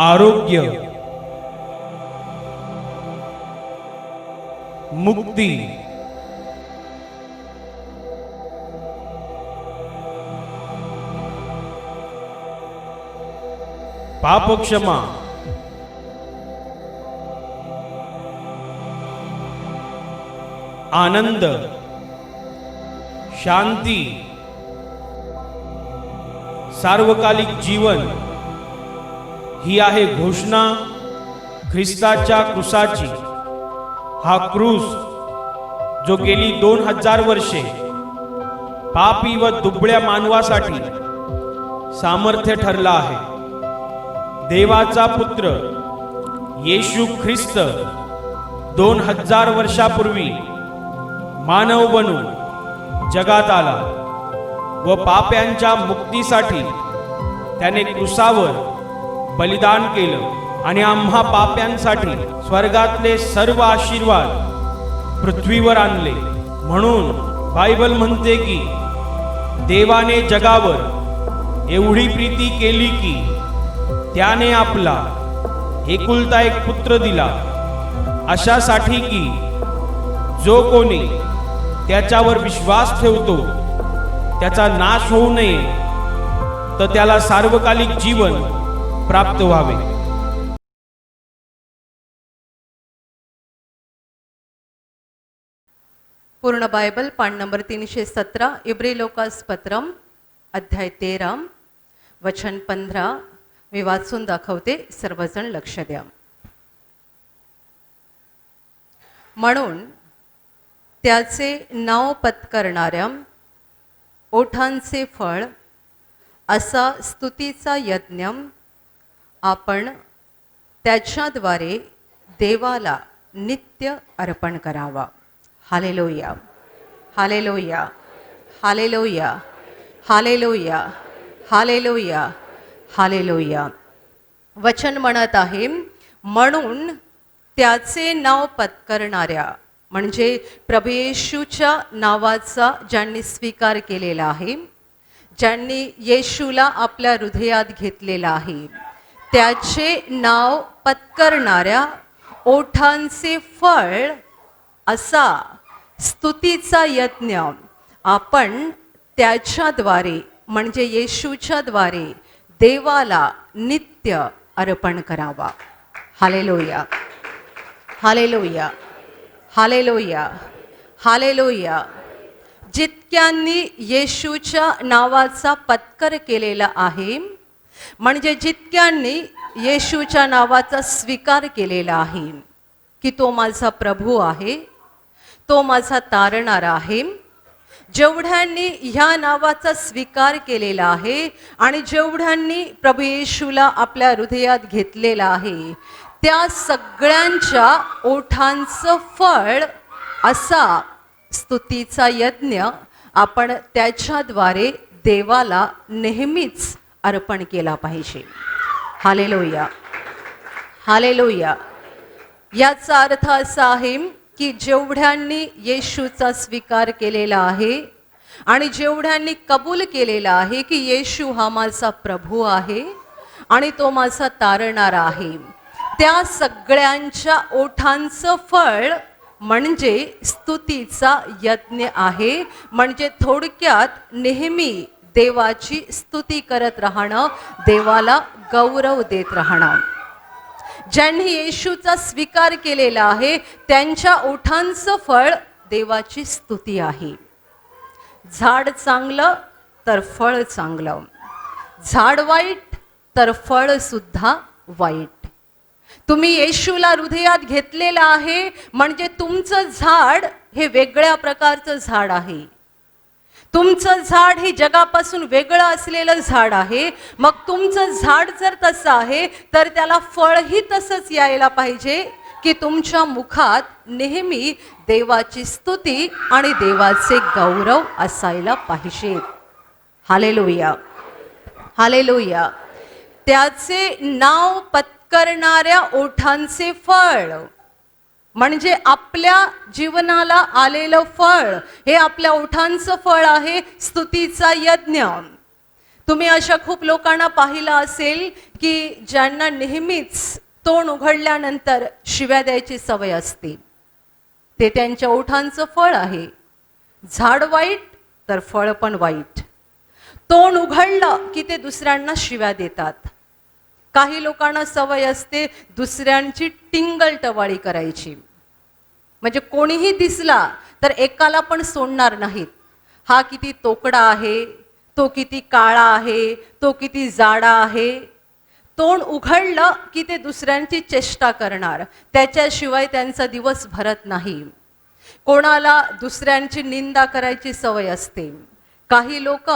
आरोग्य, मुक्ती, पापक्षमा, आनंद, शांती, सार्वकालिक जीवन ही आहे घोषणा ख्रिस्ताच्या क्रूसाची। हा क्रूस जो गेली 2000 वर्षे पापी व दुबळ्या मानवासाठी सामर्थ्य ठरला आहे। देवाचा पुत्र येशू ख्रिस्त 2000 वर्षापूर्वी मानव बनून जगात आला व पाप्यांच्या मुक्तीसाठी त्याने क्रूसावर बलिदान केलं आणि आम्हा पाप्यांसाठी स्वर्गातले सर्व आशीर्वाद पृथ्वीवर आणले। म्हणून बायबल म्हणते की देवाने जगावर एवढी प्रीती केली की त्याने आपला एकुलता एक पुत्र दिला, अशासाठी की जो कोणी त्याच्यावर विश्वास ठेवतो त्याचा नाश होऊ नये, तर त्याला सार्वकालिक जीवन प्राप्त व्हावे। पूर्ण बायबल पान नंबर 317 इब्री लोकास पत्रम अध्याय 13 वचन 15 मी वाचून दाखवते, सर्वजण लक्ष द्या। म्हणून त्याचे नाव पत्करणाऱ्या ओठांचे फळ असा स्तुतीचा यज्ञ आपण त्याच्याद्वारे देवाला नित्य अर्पण करावा। Hallelujah, hallelujah, hallelujah, hallelujah, hallelujah, hallelujah. वचन म्हणत आहे, म्हणून त्याचे नाव पत्करणाऱ्या, म्हणजे प्रभू येशूच्या नावाचा ज्यांनी स्वीकार केलेला आहे, ज्यांनी येशूला आपल्या हृदयात घेतलेला आहे, त्याचे नाव पत्करणाऱ्या ओठांचे फळ असा स्तुतीचा यज्ञ आपण त्याच्याद्वारे म्हणजे येशूच्या द्वारे देवाला नित्य अर्पण करावा। Hallelujah, hallelujah, hallelujah, hallelujah. जितक्यांनी येशूच्या नावाचा पत्कर केलेला आहे, म्हणजे जितक्यांनी येशूच्या नावाचा स्वीकार केलेला आहे की तो माझा प्रभू आहे, तो माझा तारणारा आहे, जेवढ्यांनी ह्या नावाचा स्वीकार केलेला आहे आणि जेवढ्यांनी प्रभू येशूला आपल्या हृदयात घेतलेला आहे, त्या सगळ्यांच्या ओठांचं फळ असा स्तुतीचा यज्ञ आपण त्याच्याद्वारे देवाला नेहमीच अर्पण केला पाहिजे। Hallelujah, hallelujah. याचा अर्थ असा आहे की जेवढ्यांनी येशूचा स्वीकार केलेला आहे आणि जेवढ्यांनी कबूल केलेला आहे की येशू हा माझा प्रभू आहे आणि तो माझा तारणारा आहे, त्या सगळ्यांच्या ओठांचं फळ म्हणजे स्तुतीचा यज्ञ आहे। म्हणजे थोडक्यात नेहमी देवाची स्तुती करत राहणं, देवाला गौरव देत राहणं। ज्यांनी येशूचा स्वीकार केलेला आहे त्यांच्या ओठांचं फळ देवाची स्तुती आहे। झाड चांगलं तर फळ चांगलं, झाड वाईट तर फळ सुद्धा वाईट। तुम्ही येशूला हृदयात घेतलेलं आहे म्हणजे तुमचं झाड हे वेगळ्या प्रकारचं झाड आहे। तुमचं झाड हे जगापासून वेगळं असलेलं झाड आहे। मग तुमचं झाड जर तसं आहे तर त्याला फळही तसंच यायला पाहिजे की तुमच्या मुखात नेहमी देवाची स्तुती आणि देवाचे गौरव असायला पाहिजे। Hallelujah, hallelujah. त्याचे नाव पत्करणाऱ्या ओठांचे फळ म्हणजे आपल्या जीवनाला आलेलं फळ हे आपल्या ओठांचं फळ आहे, स्तुतीचा यज्ञ। तुम्ही अशा खूप लोकांना पाहिलं असेल की ज्यांना नेहमीच तोंड उघडल्यानंतर शिव्या द्यायची सवय असते. ते त्यांच्या ओठांचं फळ आहे. झाड वाईट तर फळ पण वाईट. तोंड उघडलं की ते दुसऱ्यांना शिव्या देतात. काही लोकांना सवय असते दुसऱ्यांची टिंगलटवाळी करायची. म्हणजे कोणीही दिसला तर एकाला पण सोडणार नाहीत. हा किती तोकडा आहे, तो किती काळा आहे, तो किती जाडा आहे. तोंड उघडलं की ते दुसऱ्यांची चेष्टा करणार. त्याच्याशिवाय त्यांचा दिवस भरत नाही. कोणाला दुसऱ्यांची निंदा करायची सवय असते. काही लोक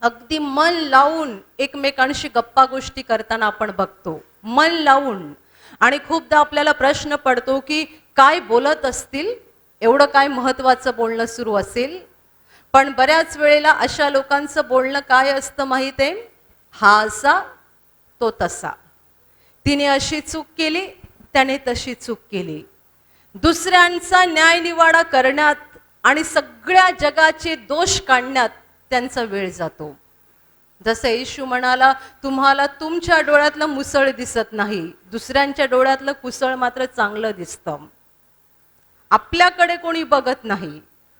अगदी मन लावून एकमेकांशी गप्पा गोष्टी करताना आपण बघतो, मन लावून. आणि खूपदा आपल्याला प्रश्न पडतो की काय बोलत असतील, एवढं काय महत्त्वाचं बोलणं सुरू असेल. पण बऱ्याच वेळेला अशा लोकांचं बोलणं काय असतं माहीत आहे? हा असा तो तसा, तिने अशी चूक केली, त्याने तशी चूक केली. दुसऱ्यांचा न्यायनिवाडा करण्यात आणि सगळ्या जगाचे दोष काढण्यात त्यांचा वेळ जातो. जसं येशू म्हणाला, तुम्हाला तुमच्या डोळ्यातलं मुसळ दिसत नाही, दुसऱ्यांच्या डोळ्यातलं कुसळ मात्र चांगलं दिसतं. आपल्याकडे कोणी बघत नाही,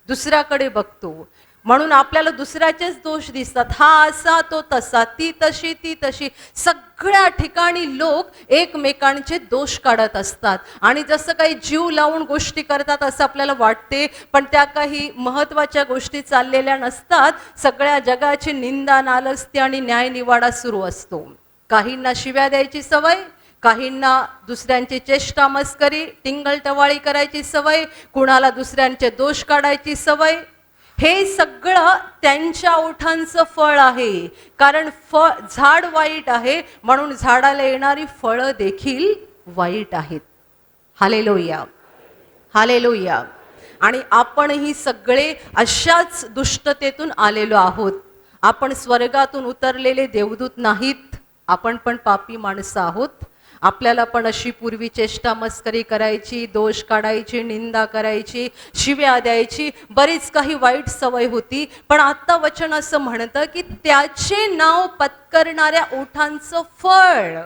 दुसऱ्याकडे बघतो. म्हणून आपल्याला दुसऱ्याचेच दोष दिसतात. हा असा तो तसा, ती तशी ती तशी. सगळ्या ठिकाणी लोक एकमेकांचे दोष काढत असतात आणि जसं काही जीव लावून गोष्टी करतात असं आपल्याला वाटते, पण त्या काही महत्त्वाच्या गोष्टी चाललेल्या नसतात. सगळ्या जगाची निंदा, नालस्ती आणि न्यायनिवाडा सुरू असतो. काहींना शिव्या द्यायची सवय, काहींना दुसऱ्यांची चेष्टा मस्करी टिंगलटवाळी करायची सवय, कुणाला दुसऱ्यांचे दोष काढायची सवय. हे सगळं त्यांच्या ओठांचं फळ आहे. कारण झाड वाईट आहे म्हणून झाडाला येणारी फळं देखील वाईट आहेत. Hallelujah, hallelujah. आणि आपणही सगळे अशाच दुष्टतेतून आलेलो आहोत. आपण स्वर्गातून उतरलेले देवदूत नाहीत. आपण पण पापी माणसं आहोत. आपल्याला पण अशी पूर्वी चेष्टा मस्करी करायची, दोष काढायची, निंदा करायची, शिव्या द्यायची, बरीच काही वाईट सवय होती. पण आता वचन असं म्हणतं की त्याचे नाव पत्करणाऱ्या ओठांचं फळ.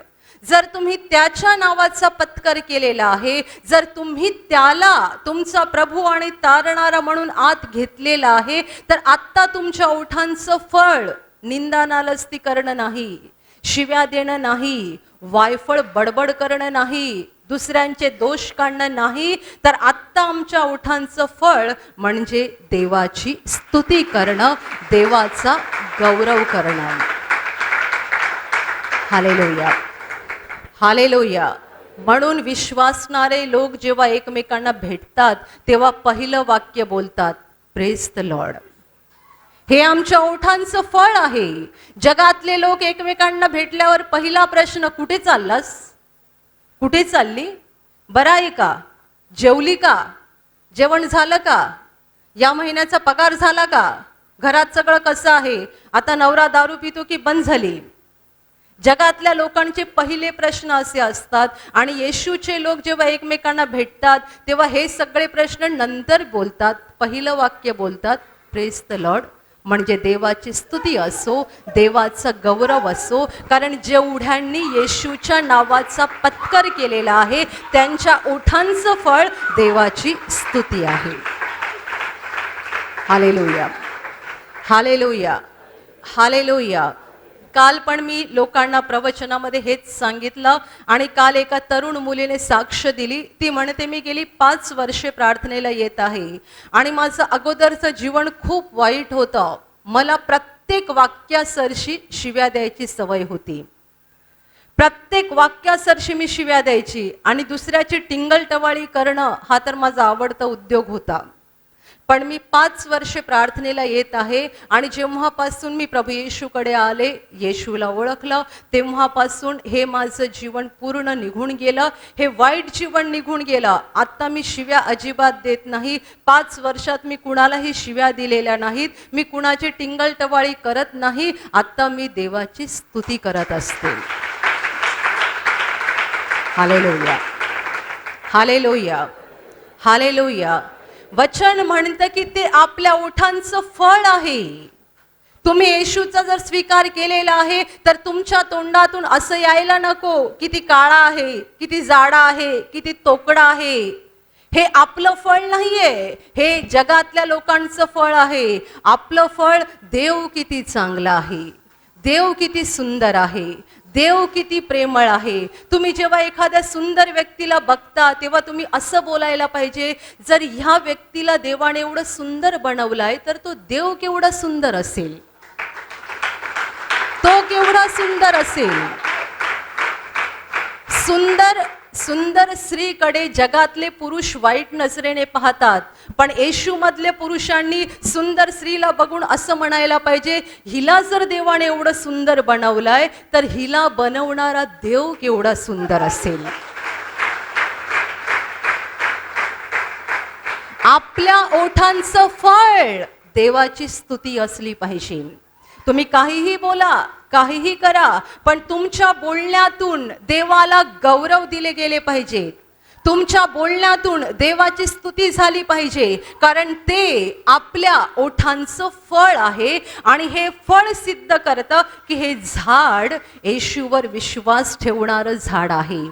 जर तुम्ही त्याच्या नावाचा पत्कर केलेला आहे, जर तुम्ही त्याला तुमचा प्रभू आणि तारणारा म्हणून आत घेतलेला आहे, तर आत्ता तुमच्या ओठांचं फळ निंदा नालस्ती करणं नाही, शिव्या देणं नाही, वायफळ बडबड करणं नाही, दुसऱ्यांचे दोष काढणं नाही, तर आत्ता आमच्या ओठांचं फळ म्हणजे देवाची स्तुती करणं, देवाचा गौरव करणं. Hallelujah, hallelujah. म्हणून विश्वासणारे लोक जेव्हा एकमेकांना भेटतात तेव्हा पहिलं वाक्य बोलतात, प्रेज द लॉर्ड. हे आमच्या ओठांचं फळ आहे. जगातले लोक एकमेकांना भेटल्यावर पहिला प्रश्न, कुठे चाललास, कुठे चालली, बरा आहे का, जेवली का, जेवण झालं का, या महिन्याचा पगार झाला का, घरात सगळं कसं आहे, आता नवरा दारू पितो की बंद झाली. जगातल्या लोकांचे पहिले प्रश्न असे असतात. आणि येशूचे लोक जेव्हा एकमेकांना भेटतात तेव्हा हे सगळे प्रश्न नंतर बोलतात. पहिलं वाक्य बोलतात, प्रेज द लॉर्ड. म्हणजे देवाची स्तुती असो, देवाचा गौरव असो. कारण जेवढ्यांनी येशूच्या नावाचा पत्कर केलेला आहे त्यांच्या ओठांचं फळ देवाची स्तुती आहे. Hallelujah, hallelujah, hallelujah. काल पण मी लोकांना प्रवचनामध्ये हेच सांगितलं. आणि काल एका तरुण मुलीने साक्ष दिली. ती म्हणते, मी गेली 5 वर्षे प्रार्थनेला येत आहे आणि माझं अगोदरचं जीवन खूप वाईट होतं. मला प्रत्येक वाक्यासरशी शिव्या द्यायची सवय होती. प्रत्येक वाक्यासरशी मी शिव्या द्यायची आणि दुसऱ्याची टिंगलटवाळी करणं हा तर माझा आवडता उद्योग होता. पण मी 5 वर्षे प्रार्थनेला येत आहे आणि जेव्हापासून मी प्रभू येशूकडे आले, येशूला ओळखलं, तेव्हापासून हे माझं जीवन पूर्ण निघून गेलं. हे वाईट जीवन निघून गेलं. आता मी शिव्या अजिबात देत नाही. 5 वर्षात मी कुणालाही शिव्या दिलेल्या नाहीत. मी कुणाची टिंगलटवाळी करत नाही. आता मी देवाची स्तुती करत असते. Hallelujah, hallelujah, hallelujah. वचन म्हणतं की ते आपल्या ओठांचं फळ आहे. तुम्ही येशूचा जर स्वीकार केलेला आहे तर तुमच्या तोंडातून असं यायला नको किती काळा आहे, किती जाडा आहे, किती तोकडा आहे. हे आपलं फळ नाहीये, हे जगातल्या लोकांचं फळ आहे. आपलं फळ देव किती चांगला आहे, देव किती सुंदर आहे, देव किती प्रेमळ आहे. तुम्ही जेव्हा एखाद्या सुंदर व्यक्तीला बघता तेव्हा तुम्ही असं बोलायला पाहिजे, जर ह्या व्यक्तीला देवाने एवढं सुंदर बनवलंय तर तो देव केवढा सुंदर असेल, तो केवढा सुंदर असेल. सुंदर स्त्रीकडे जगातले पुरुष वाईट नजरेने पाहतात, पण येशू मधले पुरुषांनी सुंदर स्त्रीला बघून असं म्हणायला पाहिजे, हिला जर देवाने एवढं सुंदर बनवलंय तर हिला बनवणारा देव केवढा सुंदर असेल. आपल्या ओठांचं फळ देवाची स्तुती असली पाहिजे. तुम्ही काहीही बोला, काहीही करा, पण तुमच्या बोलण्यातून देवाला गौरव दिले गेले पाहिजे. तुमच्या बोलण्यातून देवाची स्तुती झाली पाहिजे, कारण ते आपल्या ओठांचं फळ आहे. आणि हे फळ सिद्ध करतं की हे झाड येशूवर विश्वास ठेवणारं झाड आहे.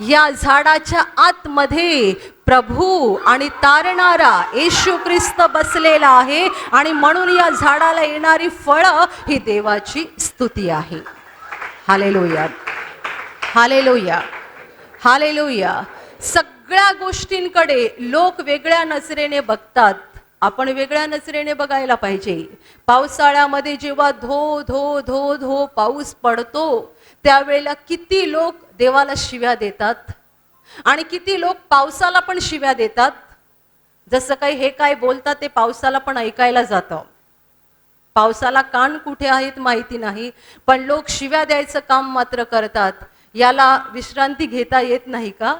या झाडाच्या आतमध्ये प्रभू आणि तारणारा येशू ख्रिस्त बसलेला आहे, आणि म्हणून या झाडाला येणारी फळं ही देवाची स्तुती आहे. Hallelujah, hallelujah, hallelujah. सगळ्या गोष्टींकडे लोक वेगळ्या नजरेने बघतात, आपण वेगळ्या नजरेने बघायला पाहिजे. पावसाळ्यामध्ये जेव्हा धो धो धो धो पाऊस पडतो त्यावेळेला किती लोक देवाला शिव्या देतात, आणि किती लोक पावसाला पण शिव्या देतात. जसं काही हे काय बोलतात ते पावसाला पण ऐकायला जातं. पावसाला कान कुठे आहेत माहिती नाही, पण लोक शिव्या द्यायचं काम मात्र करतात. याला विश्रांती घेता येत नाही का?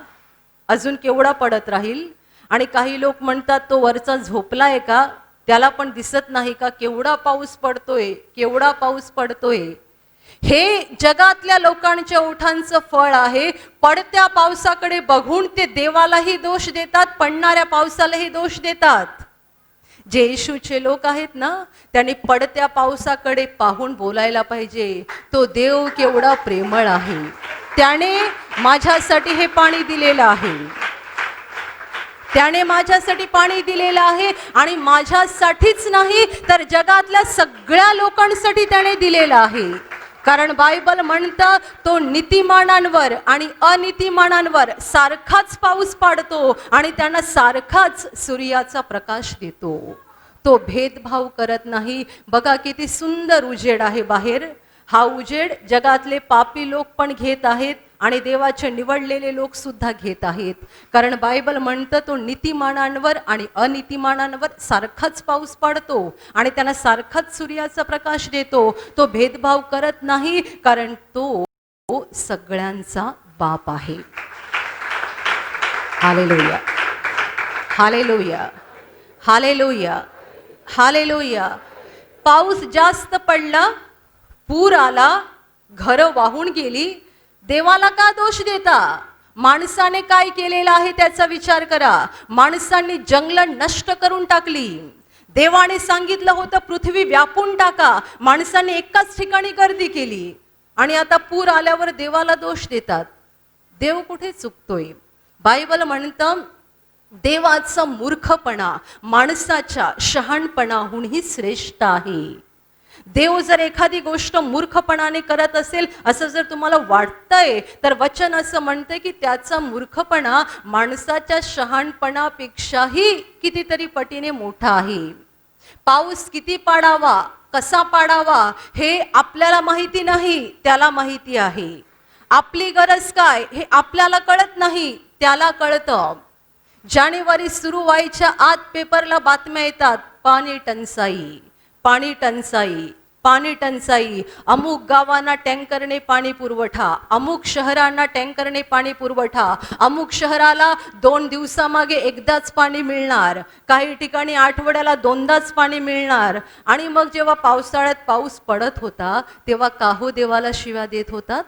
अजून केवढा पडत राहील. आणि काही लोक म्हणतात तो वरचा झोपलाय का, त्याला पण दिसत नाही का केवढा पाऊस पडतोय, केवढा पाऊस पडतोय. हे जगातल्या लोकांच्या ओठांचं फळ आहे. पडत्या पावसाकडे बघून ते देवालाही दोष देतात, पडणाऱ्या पावसालाही दोष देतात. जे येशूचे लोक आहेत ना, त्यांनी पडत्या पावसाकडे पाहून बोलायला पाहिजे, तो देव केवढा प्रेमळ आहे, त्याने माझ्यासाठी हे पाणी दिलेलं आहे, त्याने माझ्यासाठी पाणी दिलेलं आहे. आणि माझ्यासाठीच नाही तर जगातल्या सगळ्या लोकांसाठी त्याने दिलेलं आहे. कारण बायबल म्हणतं तो नीतिमानांवर आणि अनितिमानांवर सारखाच पाऊस पाडतो आणि त्यांना सारखाच सूर्याचा प्रकाश देतो. तो भेदभाव करत नाही. बघा किती सुंदर उजेड आहे बाहेर. हा उजेड जगातले पापी लोक पण घेत आहेत आणि देवाचे निवडलेले लोक सुद्धा घेत आहेत. कारण बायबल म्हणतं तो नीतिमानांवर आणि अनितिमानांवर सारखाच पाऊस पाडतो आणि त्यांना सारखाच सूर्याचा प्रकाश देतो. तो भेदभाव करत नाही, कारण तो सगळ्यांचा बाप आहे. Hallelujah, hallelujah, hallelujah, hallelujah. पाऊस जास्त पडला, पूर आला, घरं वाहून गेली, देवाला का दोष देता? माणसाने काय केलेलं आहे त्याचा विचार करा. माणसांनी जंगलं नष्ट करून टाकली. देवाने सांगितलं होतं पृथ्वी व्यापून टाका, माणसांनी एकाच ठिकाणी गर्दी केली आणि आता पूर आल्यावर देवाला दोष देतात. देव कुठे चुकतोय? बायबल म्हणतं देवाचा मूर्खपणा माणसाच्या शहाणपणाहूनही श्रेष्ठ आहे. देव जर एखादी गोष्ट मूर्खपणाने करत असेल असं जर तुम्हाला वाटतंय तर वचन असं म्हणते की त्याचा मूर्खपणा माणसाच्या शहाणपणापेक्षाही कितीतरी पटीने मोठा आहे. पाऊस किती पाडावा, कसा पाडावा हे आपल्याला माहिती नाही, त्याला माहिती आहे. आपली गरज काय हे आपल्याला कळत नाही, त्याला कळतं. जानेवारी सुरू व्हायच्या आत पेपरला बातम्या येतात, पाणी टंचाई, पाणी टंचाई, पाणी टंचाई. अमुक गावांना टँकरने पाणी पुरवठा, अमुक शहरांना टँकरने पाणी पुरवठा, अमुक शहराला 2 दिवसामागे एकदाच पाणी मिळणार, काही ठिकाणी आठवड्याला 2दाच पाणी मिळणार. आणि मग जेव्हा पावसाळ्यात पाऊस पडत होता तेव्हा का हो देवाला शिव्या देत होतात?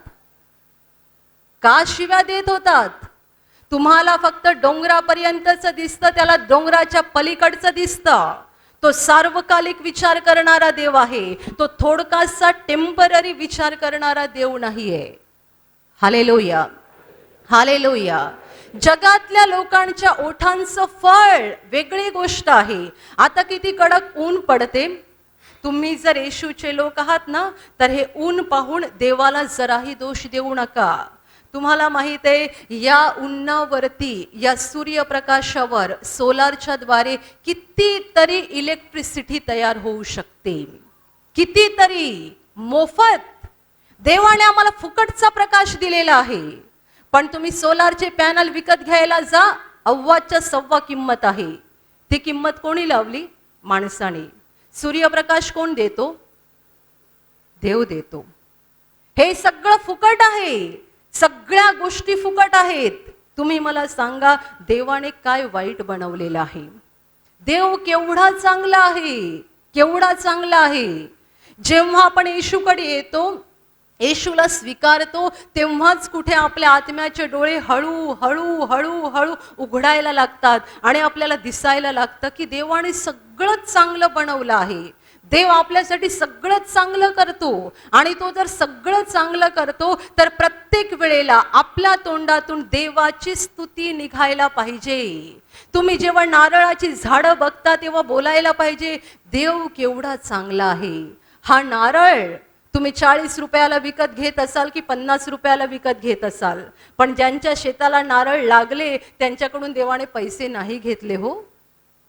का शिव्या देत होतात? तुम्हाला फक्त डोंगरापर्यंतच दिसतं, त्याला डोंगराच्या पलीकडचं दिसतं. तो सार्वकालिक विचार करणारा देव आहे. तो थोडकासा टेम्पररी विचार करणारा देव नाहीये. Hallelujah, hallelujah. जगातल्या लोकांच्या ओठांचं फळ वेगळी गोष्ट आहे. आता किती कडक ऊन पडते. तुम्ही जर येशूचे लोक आहात ना, तर हे ऊन पाहून देवाला जराही दोष देऊ नका. तुम्हाला माहित आहे या उन्हावरती, या सूर्यप्रकाशावर सोलारच्या द्वारे कितीतरी इलेक्ट्रिसिटी तयार होऊ शकते. कितीतरी मोफत देवाने आम्हाला फुकटचा प्रकाश दिलेला आहे. पण तुम्ही सोलारचे पॅनल विकत घ्यायला जा, अव्वाच्या सव्वा किंमत आहे. ती किंमत कोणी लावली? माणसाने. सूर्यप्रकाश कोण देतो? देव देतो. हे सगळं फुकट आहे. सगळ्या गोष्टी फुकट आहेत. तुम्ही मला सांगा, देवाने काय वाईट बनवलेलं आहे? देव केवढा चांगला आहे, केवढा चांगला आहे. जेव्हा आपण येशूकडे येतो, येशूला स्वीकारतो, तेव्हाच कुठे आपल्या आत्म्याचे डोळे हळू हळू हळू हळू उघडायला लागतात आणि आपल्याला दिसायला लागतं की देवाने सगळंच चांगलं बनवलं आहे. देव आपल्यासाठी सगळंच चांगलं करतो. आणि तो जर सगळं चांगलं करतो तर प्रत्येक वेळेला आपल्या तोंडातून देवाची स्तुती निघायला पाहिजे. तुम्ही जेव्हा नारळाची झाडं बघता तेव्हा बोलायला पाहिजे, देव केवढा चांगला आहे. हा नारळ तुम्ही 40 रुपयाला विकत घेत असाल की 50 रुपयाला विकत घेत असाल, पण ज्यांच्या शेताला नारळ लागले त्यांच्याकडून देवाने पैसे नाही घेतले हो,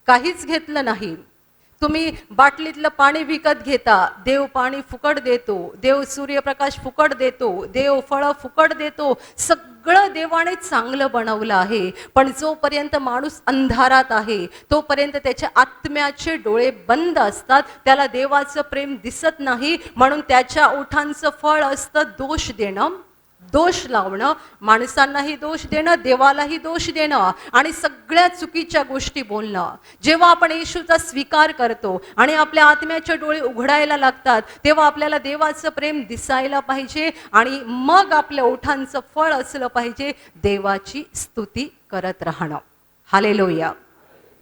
काहीच घेतलं नाही. तुम्ही बाटलीतलं पाणी विकत घेता, देव पाणी फुकट देतो, देव सूर्यप्रकाश फुकट देतो, देव फळं फुकट देतो. सगळं देवाने चांगलं बनवलं आहे. पण जोपर्यंत माणूस अंधारात आहे तोपर्यंत त्याच्या आत्म्याचे डोळे बंद असतात. त्याला देवाचं प्रेम दिसत नाही. म्हणून त्याच्या ओठांचं फळ असतं दोष देणं, दोष लावणं, माणसांनाही दोष देणं, देवालाही दोष देणं आणि सगळ्या चुकीच्या गोष्टी बोलणं. जेव्हा आपण येशूचा स्वीकार करतो आणि आपल्या आत्म्याचे डोळे उघडायला लागतात तेव्हा आपल्याला देवाचं प्रेम दिसायला पाहिजे आणि मग आपल्या ओठांचं फळ असलं पाहिजे देवाची स्तुती करत राहणं. हालेलुया.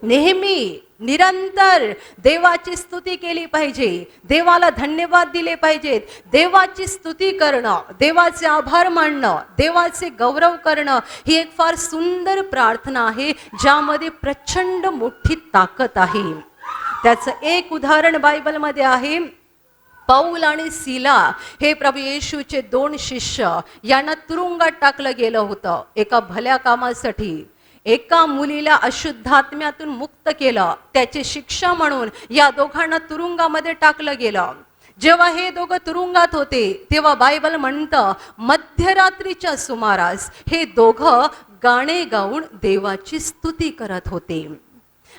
नेहमी निरंतर देवाची स्तुती केली पाहिजे. देवाला धन्यवाद दिले पाहिजेत. देवाची स्तुती करणं, देवाचे आभार मानणं, देवाचे गौरव करणं ही एक फार सुंदर प्रार्थना आहे ज्यामध्ये प्रचंड मोठी ताकद आहे. त्याचं एक उदाहरण बायबलमध्ये आहे. पौल आणि सीला हे प्रभू येशूचे 2 शिष्य यांना तुरुंगात टाकलं गेलं होतं एका भल्या कामासाठी. एका मुलीला अशुद्धात्म्यातून मुक्त केलं, त्याची शिक्षा म्हणून या दोघांना तुरुंगामध्ये टाकलं गेलं. जेव्हा हे दोघं तुरुंगात होते तेव्हा बायबल म्हणतं मध्यरात्रीच्या सुमारास हे दोघं गाणे गाऊन देवाची स्तुती करत होते.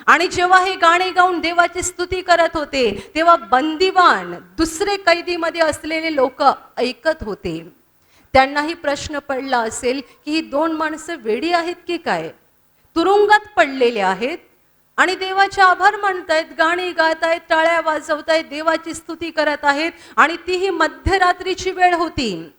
आणि जेव्हा हे गाणे गाऊन देवाची स्तुती करत होते तेव्हा बंदिवान, दुसरे कैदीमध्ये असलेले लोक ऐकत होते. त्यांनाही प्रश्न पडला असेल की ही 2 माणसं वेडी आहेत की काय? तुरुंगात पडलेले आहेत आणि देवाचे आभार मानतायत, गाणी गातायत, टाळ्या वाजवतायत, देवाची स्तुती करत आहेत आणि तीही मध्यरात्रीची वेळ होती.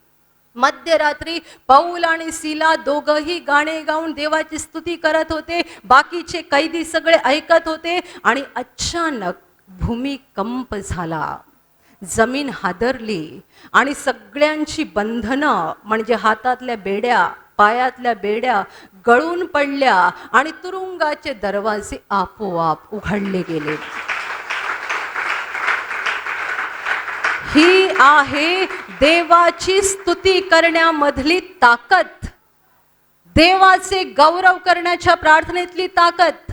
मध्यरात्री पौल आणि सीला दोघंही गाणे गाऊन देवाची स्तुती करत होते. बाकीचे कैदी सगळे ऐकत होते आणि अचानक भूमिकंप झाला. जमीन हादरली आणि सगळ्यांची बंधनं म्हणजे हातातल्या बेड्या, पायातल्या बेड्या गळून पडल्या आणि तुरुंगाचे दरवाजे आपोआप उघडले गेले. ही आहे देवाची स्तुती करण्यामधली ताकद, देवाचे गौरव करण्याच्या प्रार्थनेतली ताकद.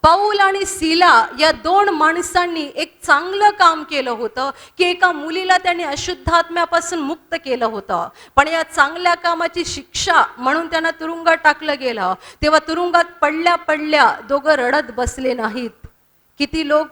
पौल आणि सीला या 2 माणसांनी एक चांगलं काम केलं होतं की एका मुलीला त्यांनी अशुद्धात्म्यापासून मुक्त केलं होतं. पण या चांगल्या कामाची शिक्षा म्हणून त्यांना तुरुंगात टाकलं गेलं. तेव्हा तुरुंगात पडल्या पडल्या दोघं रडत बसले नाहीत. किती लोक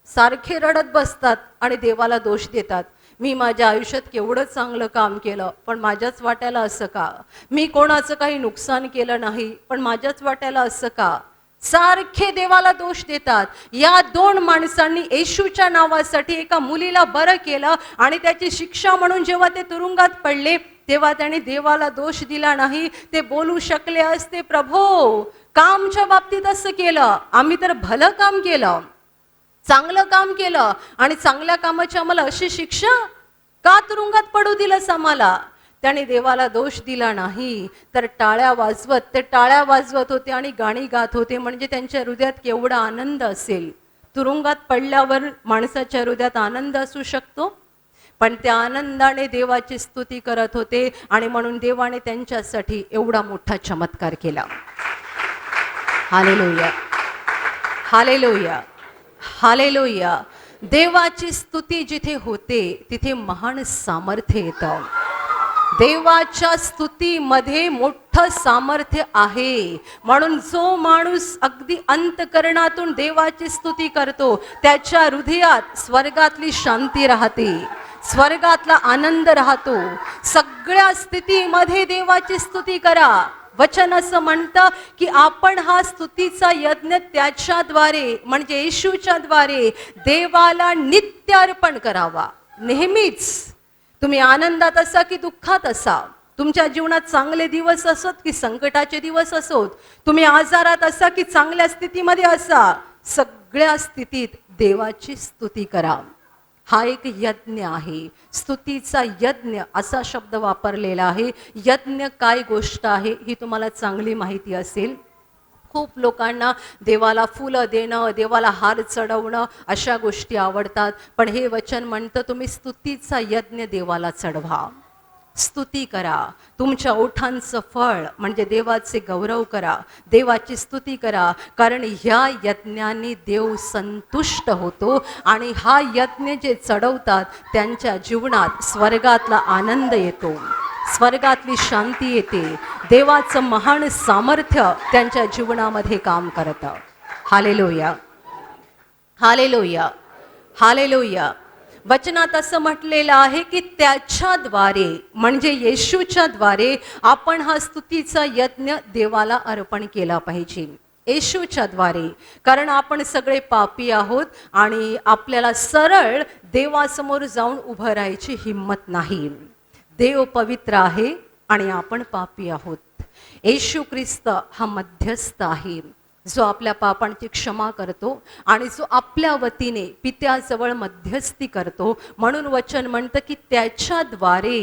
सारखे रडत बसतात आणि देवाला दोष देतात. मी माझ्या आयुष्यात केवढं चांगलं काम केलं पण माझ्याच वाट्याला असं का? मी कोणाचं काही नुकसान केलं नाही पण माझ्याच वाट्याला असं का? सारखे देवाला दोष देतात. या 2 माणसांनी येशूच्या नावासाठी एका मुलीला बरं केलं आणि त्याची शिक्षा म्हणून जेव्हा ते तुरुंगात पडले तेव्हा त्याने देवाला दोष दिला नाही. ते बोलू शकले असते, प्रभो का आमच्या बाबतीत असं केलं? आम्ही तर भलं काम केलं, चांगलं काम केलं आणि चांगल्या कामाची आम्हाला अशी शिक्षा, का तुरुंगात पडू दिलंस आम्हाला? त्याने देवाला दोष दिला नाही, तर टाळ्या वाजवत होते आणि गाणी गात होते. म्हणजे त्यांच्या हृदयात केवढा आनंद असेल. तुरुंगात पडल्यावर माणसाच्या हृदयात आनंद असू शकतो, पण त्या आनंदाने देवाची स्तुती करत होते आणि म्हणून देवाने त्यांच्यासाठी एवढा मोठा चमत्कार केला. Hallelujah, hallelujah, hallelujah. देवाची स्तुती जिथे होते तिथे महान सामर्थ्य येतं. देवाच्या स्तुतीमध्ये मोठं सामर्थ्य आहे. म्हणून जो माणूस अगदी अंतःकरणातून देवाची स्तुती करतो त्याच्या हृदयात स्वर्गातली शांती राहते, स्वर्गातला आनंद राहतो. सगळ्या स्थितीमध्ये देवाची स्तुती करा. वचन असं म्हणतं की आपण हा स्तुतीचा यज्ञ त्याच्याद्वारे म्हणजे येशूच्या द्वारे देवाला नित्य अर्पण करावा. नेहमीच तुम्ही आनंदात असा की दुःखात असा, तुमच्या जीवनात चांगले दिवस असोत की संकटाचे दिवस असोत, तुम्ही आजारात असा की चांगल्या स्थितीमध्ये असा, सगळ्या स्थितीत देवाची स्तुती करा. हा एक यज्ञ आहे. स्तुतीचा यज्ञ असा शब्द वापरलेला आहे. यज्ञ काय गोष्ट आहे ही तुम्हाला चांगली माहिती असेल. खूप लोकांना देवाला फुलं देणं, देवाला हार चढवणं अशा गोष्टी आवडतात. पण हे वचन म्हणतं तुम्ही स्तुतीचा यज्ञ देवाला चढवा, स्तुती करा. तुमच्या ओठांचं फळ म्हणजे देवाचे गौरव करा, देवाची स्तुती करा. कारण ह्या यज्ञाने देव संतुष्ट होतो आणि हा यज्ञ जे चढवतात त्यांच्या जीवनात स्वर्गातला आनंद येतो, स्वर्गातली शांती येते. देवाचं महान सामर्थ्य त्यांच्या जीवनामध्ये काम करतं. Hallelujah, hallelujah, hallelujah. वचनात असं म्हटलेलं आहे की त्याच्याद्वारे म्हणजे येशूच्या द्वारे आपण हा स्तुतीचा यज्ञ देवाला अर्पण केला पाहिजे. येशूच्या द्वारे, कारण आपण सगळे पापी आहोत आणि आपल्याला सरळ देवासमोर जाऊन उभं राहायची हिम्मत नाही. देव पवित्र आहे आणि आपण पापी आहोत. येशू ख्रिस्त हा मध्यस्थ आहे, जो आपल्या पापांची क्षमा करतो आणि जो आपल्या वतीने पित्याजवळ मध्यस्थी करतो. म्हणून वचन म्हणतं की त्याच्याद्वारे,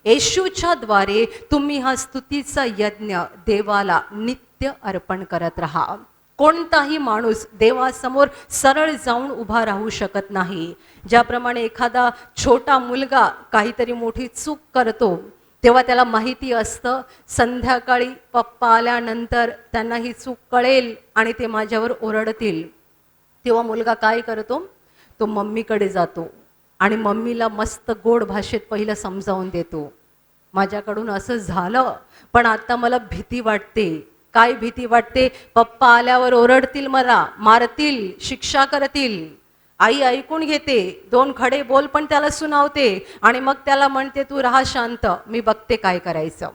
येशूच्या द्वारे तुम्ही हा स्तुतीचा यज्ञ देवाला नित्य अर्पण करत राहा. कोणताही माणूस देवासमोर सरळ जाऊन उभा राहू शकत नाही. ज्याप्रमाणे एखादा छोटा मुलगा काहीतरी मोठी चूक करतो तेव्हा त्याला माहिती असतं संध्याकाळी पप्पा आल्यानंतर त्यांना ही चूक कळेल आणि ते माझ्यावर ओरडतील. तेव्हा मुलगा काय करतो, तो मम्मीकडे जातो आणि मम्मीला मस्त गोड भाषेत पहिलं समजावून देतो, माझ्याकडून असं झालं पण आता मला भीती वाटते. काय भीती वाटते? पप्पा आल्यावर ओरडतील, मला मारतील, शिक्षा करतील. आई ऐकून घेते, 2 खडे बोल पण त्याला सुनावते आणि मग त्याला म्हणते तू राहा शांत, मी बघते काय करायचं.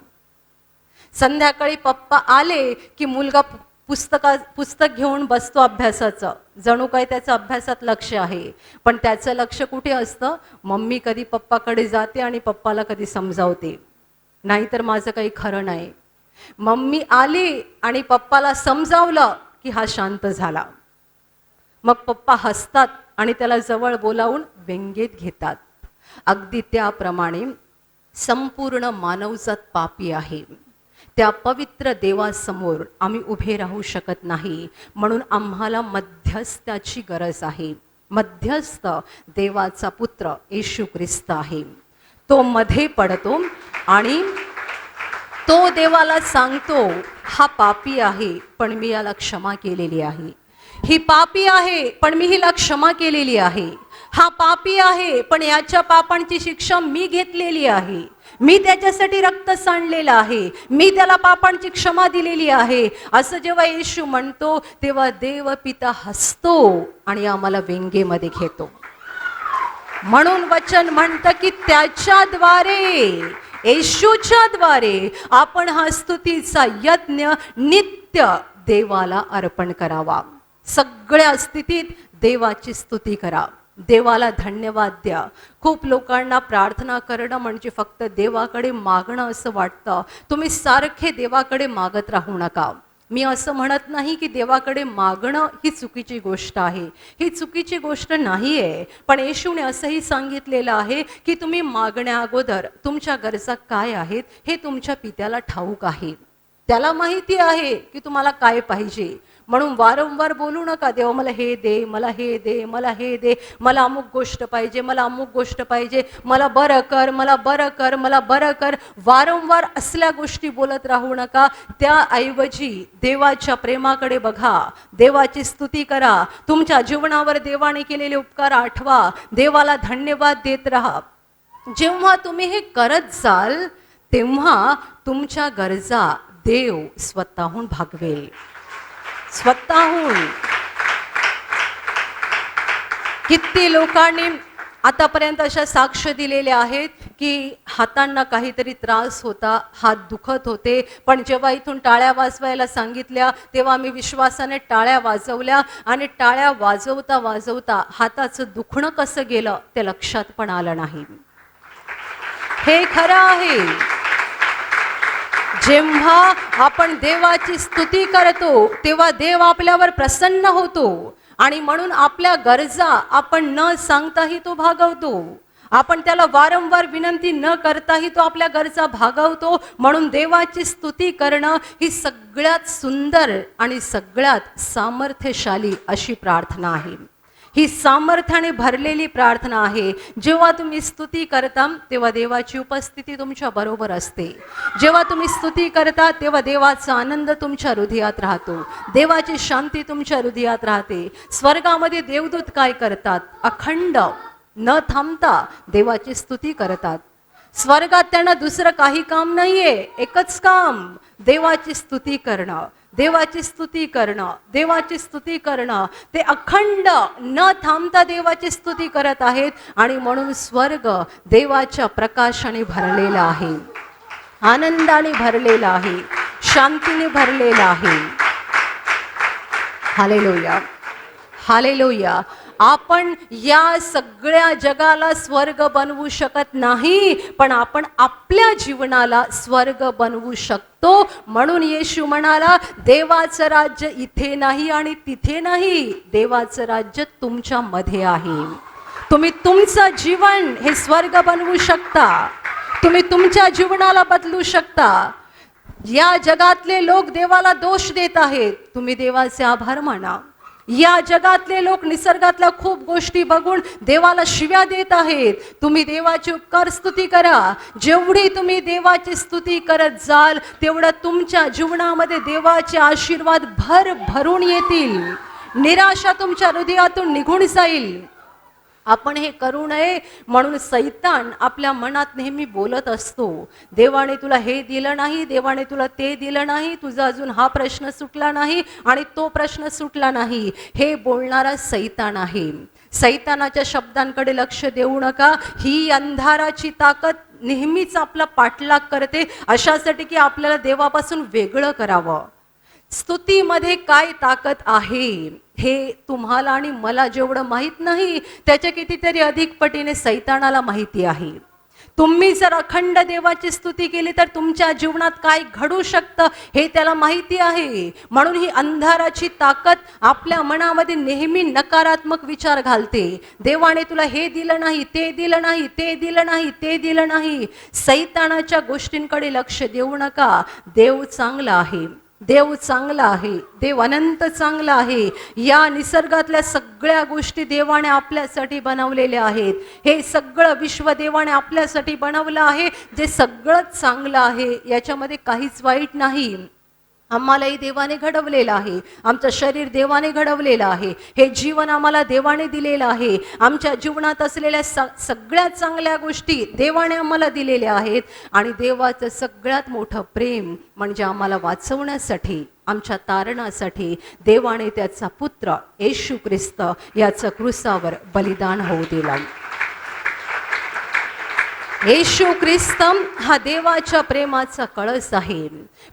संध्याकाळी पप्पा आले की मुलगा पुस्तक घेऊन बसतो अभ्यासाचं, जणू काय त्याचं अभ्यासात लक्ष आहे. पण त्याचं लक्ष कुठे असतं? मम्मी कधी पप्पाकडे जाते आणि पप्पाला कधी समजावते, नाहीतर माझं काही खरं नाही. मम्मी आली आणि पप्पाला समजावलं की हा शांत झाला. मग पप्पा हसतात आणि त्याला जवळ बोलावून व्यंगेत घेतात. अगदी त्याप्रमाणे संपूर्ण मानवजात पापी आहे. त्या पवित्र देवासमोर आम्ही उभे राहू शकत नाही. म्हणून आम्हाला मध्यस्थाची गरज आहे. मध्यस्थ देवाचा पुत्र येशू ख्रिस्त आहे. तो मध्ये पडतो आणि तो देवाला सांगतो हा पापी आहे पण मी याला क्षमा केलेली आहे, ही पापी आहे पण मी हिला क्षमा केलेली आहे, हा पापी आहे पण याच्या पापांची शिक्षा मी घेतलेली आहे, मी त्याच्यासाठी रक्त सांडलेलं आहे, मी त्याला पापांची क्षमा दिलेली आहे. असं जेव्हा येशू म्हणतो तेव्हा देव पिता हसतो आणि आम्हाला व्यंगेमध्ये घेतो. म्हणून वचन म्हणतं की त्याच्याद्वारे, येशूच्या द्वारे आपण हा स्तुतीचा यज्ञ नित्य देवाला अर्पण करावा. सगळ्या स्थितीत देवाची स्तुती करा, देवाला धन्यवाद द्या. खूप लोकांना प्रार्थना करणं म्हणजे फक्त देवाकडे मागणं असं वाटतं. तुम्ही सारखे देवाकडे मागत राहू नका. मी असं म्हणत नाही की देवाकडे मागणं ही चुकीची गोष्ट आहे, ही चुकीची गोष्ट नाही आहे. पण येशूने असंही सांगितलेलं आहे की तुम्ही मागण्या अगोदर तुमच्या गरजा काय आहेत हे तुमच्या पित्याला ठाऊक आहे. त्याला माहिती आहे की तुम्हाला काय पाहिजे. म्हणून वारंवार बोलू नका, देवा मला हे दे, मला हे दे, मला हे दे, मला अमुक गोष्ट पाहिजे, मला अमुक गोष्ट पाहिजे, मला बरं कर, मला बरं कर, मला बरं कर. वारंवार असल्या गोष्टी बोलत राहू नका. त्याऐवजी देवाच्या प्रेमाकडे बघा, देवाची स्तुती करा, तुमच्या जीवनावर देवाने केलेले उपकार आठवा, देवाला धन्यवाद देत राहा. जेव्हा तुम्ही हे करत जाल तेव्हा तुमच्या गरजा देव स्वतःहून भागवेल. स्वतःहून. किती लोकांनी आतापर्यंत अशा साक्ष दिलेल्या आहेत की हातांना काहीतरी त्रास होता, हात दुखत होते, पण जेव्हा इथून टाळ्या वाजवायला सांगितल्या तेव्हा मी विश्वासाने टाळ्या वाजवल्या आणि टाळ्या वाजवता वाजवता हाताचं दुखणं कसं गेलं ते लक्षात पण आलं नाही. हे खरं आहे. जेव्हा आपण देवाची स्तुती करतो तेव्हा देव आपल्यावर प्रसन्न होतो आणि म्हणून आपल्या गरजा आपण न सांगताही तो भागवतो. आपण त्याला वारंवार विनंती न करताही तो आपल्या गरजा भागवतो. म्हणून देवाची स्तुती करणं ही सगळ्यात सुंदर आणि सगळ्यात सामर्थ्यशाली अशी प्रार्थना आहे. ही सामर्थ्याने भरलेली प्रार्थना आहे. जेव्हा तुम्ही स्तुती करता तेव्हा देवाची उपस्थिती तुमच्या बरोबर असते. जेव्हा तुम्ही स्तुती करता तेव्हा देवाचा आनंद तुमच्या हृदयात राहतो, देवाची शांती तुमच्या हृदयात राहते. स्वर्गामध्ये देवदूत काय करतात? अखंड न थांबता देवाची स्तुती करतात. स्वर्गात त्यांना दुसरं काही काम नाहीये, एकच काम, देवाची स्तुती करणं, देवाची स्तुती करणं, देवाची स्तुती करणं. ते अखंड न थांबता देवाची स्तुती करत आहेत आणि म्हणून स्वर्ग देवाच्या प्रकाशाने भरलेला आहे, आनंदाने भरलेला आहे, शांतीने भरलेला आहे. Hallelujah, hallelujah. आपण या सगळ्या जगाला स्वर्ग बनवू शकत नाही, पण आपण आपल्या जीवनाला स्वर्ग बनवू शकतो. म्हणून येशू म्हणाला, देवाचं राज्य इथे नाही आणि तिथे नाही, देवाचं राज्य तुमच्या मध्ये आहे. तुम्ही तुमचं जीवन हे स्वर्ग बनवू शकता. तुम्ही तुमच्या जीवनाला बदलू शकता. या जगातले लोक देवाला दोष देत आहेत, तुम्ही देवाचे आभार माना. या जगातले लोक निसर्गातल्या खूप गोष्टी बघून देवाला शिव्या देत आहेत, तुम्ही देवाची उपकार स्तुती करा. जेवढी तुम्ही देवाची स्तुती करत जाल तेवढं तुमच्या जीवनामध्ये देवाचे आशीर्वाद भरून येतील. निराशा तुमच्या हृदयातून निघून जाईल. आपण हे करू नये म्हणून सैतान आपल्या मनात नेहमी बोलत असतो, देवाने तुला हे दिलं नाही, देवाने तुला ते दिलं नाही, तुझा अजून हा प्रश्न सुटला नाही आणि तो प्रश्न सुटला नाही. हे बोलणारा सैतान आहे. सैतानाच्या शब्दांकडे लक्ष देऊ नका. ही अंधाराची ताकद नेहमीच आपला पाठलाग करते अशासाठी की आपल्याला देवापासून वेगळं करावं. स्तुतीमध्ये काय ताकद आहे हे तुम्हाला आणि मला जेवढं माहीत नाही त्याच्या कितीतरी अधिक पटीने सैतानाला माहिती आहे. तुम्ही जर अखंड देवाची स्तुती केली तर तुमच्या जीवनात काय घडू शकतं हे त्याला माहिती आहे. म्हणून ही अंधाराची ताकद आपल्या मनामध्ये नेहमी नकारात्मक विचार घालते. देवाने तुला हे दिलं नाही, ते दिलं नाही, ते दिलं नाही, ते दिलं नाही. सैतानाच्या गोष्टींकडे लक्ष देऊ नका. देव चांगला आहे, देव चांगला आहे, देव अनंत चांगला आहे. या निसर्गातल्या सगळ्या गोष्टी देवाने आपल्यासाठी बनवलेल्या आहेत. हे सगळं विश्व देवाने आपल्यासाठी बनवलं आहे. जे सगळं चांगलं आहे याच्यामध्ये काहीच वाईट नाही. आम्हालाही देवाने घडवलेलं आहे, आमचं शरीर देवाने घडवलेलं आहे, हे जीवन आम्हाला देवाने दिलेलं आहे. आमच्या जीवनात असलेल्या सगळ्यात चांगल्या गोष्टी देवाने आम्हाला दिलेल्या आहेत. आणि देवाचं सगळ्यात मोठं प्रेम म्हणजे आम्हाला वाचवण्यासाठी, आमच्या तारणासाठी देवाने त्याचा पुत्र येशू ख्रिस्त याचं क्रूसावर बलिदान होऊ दिलं. येशू ख्रिस्त हा देवाच्या प्रेमाचा कळस आहे.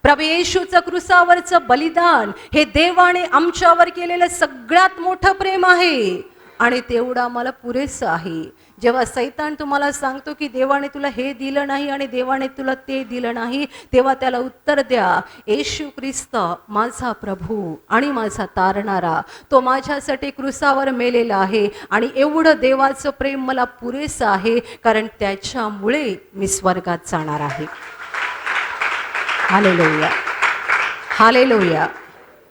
प्रभू येशूचं क्रूसावरचं बलिदान हे देवाने आमच्यावर केलेलं सगळ्यात मोठं प्रेम आहे. आणि तेवढं आम्हाला पुरेसं आहे. जेव्हा सैतान तुम्हाला सांगतो की देवाने तुला हे दिलं नाही आणि देवाने तुला ते दिलं नाही, तेव्हा त्याला उत्तर द्या, येशू ख्रिस्त माझा प्रभू आणि माझा तारणारा, तो माझ्यासाठी क्रुसावर मेलेला आहे आणि एवढं देवाचं प्रेम मला पुरेसं आहे, कारण त्याच्यामुळे मी स्वर्गात जाणार आहे. Hallelujah, hallelujah,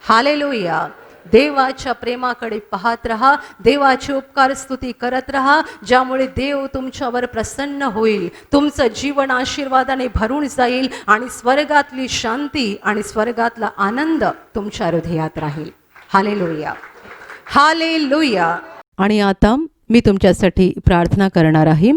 hallelujah. देवाच्या प्रेमाकडे पाहत रहा, देवाची उपकार स्तुती करत रहा, ज्यामुळे देव तुमच्यावर प्रसन्न होईल, तुमचं जीवन आशीर्वादाने भरून जाईल आणि स्वर्गातली शांती आणि स्वर्गातला आनंद तुमच्या हृदयात राहील. Hallelujah, hallelujah. आणि आता मी तुमच्यासाठी प्रार्थना करणार आहे.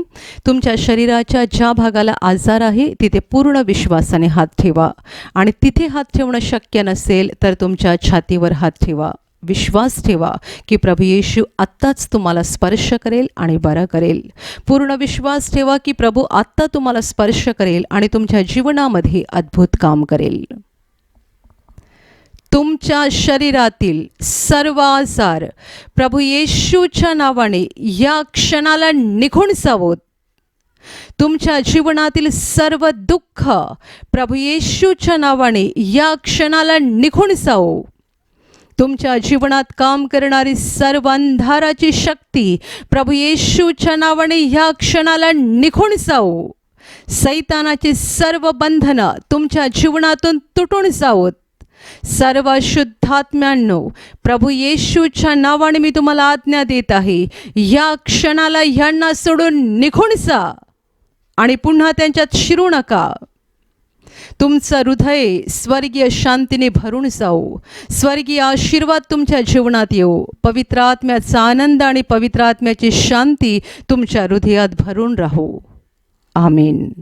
तुमच्या शरीराच्या ज्या भागाला आजार आहे तिथे पूर्ण विश्वासाने हात ठेवा आणि तिथे हात ठेवणं शक्य नसेल तर तुमच्या छातीवर हात ठेवा. विश्वास ठेवा की प्रभू येशू आत्ताच तुम्हाला स्पर्श करेल आणि बरं करेल. पूर्ण विश्वास ठेवा की प्रभू आत्ता तुम्हाला स्पर्श करेल आणि तुमच्या जीवनामध्ये अद्भुत काम करेल. तुमच्या शरीरातील सर्व आजार प्रभू येशूच्या नावाने या क्षणाला निघून जावोत. तुमच्या जीवनातील सर्व दुःख प्रभू येशूच्या नावाने या क्षणाला निघून जावो. तुमच्या जीवनात काम करणारी सर्व अंधाराची शक्ती प्रभू येशूच्या नावाने या क्षणाला निघून जावो. सैतानाची सर्व बंधनं तुमच्या जीवनातून तुटून जावोत. सर्व शुद्धात्म्यांनो, प्रभू येशूच्या नावाने मी तुम्हाला आज्ञा देत आहे, या क्षणाला ह्यांना सोडून निघून जा आणि पुन्हा त्यांच्यात शिरू नका. तुमचं हृदय स्वर्गीय शांतीने भरून जाओ. स्वर्गीय आशीर्वाद तुमच्या जीवनात येऊ. पवित्र आत्म्याचा आनंद आणि पवित्र आत्म्याची शांती तुमच्या हृदयात भरून राहो. आमीन.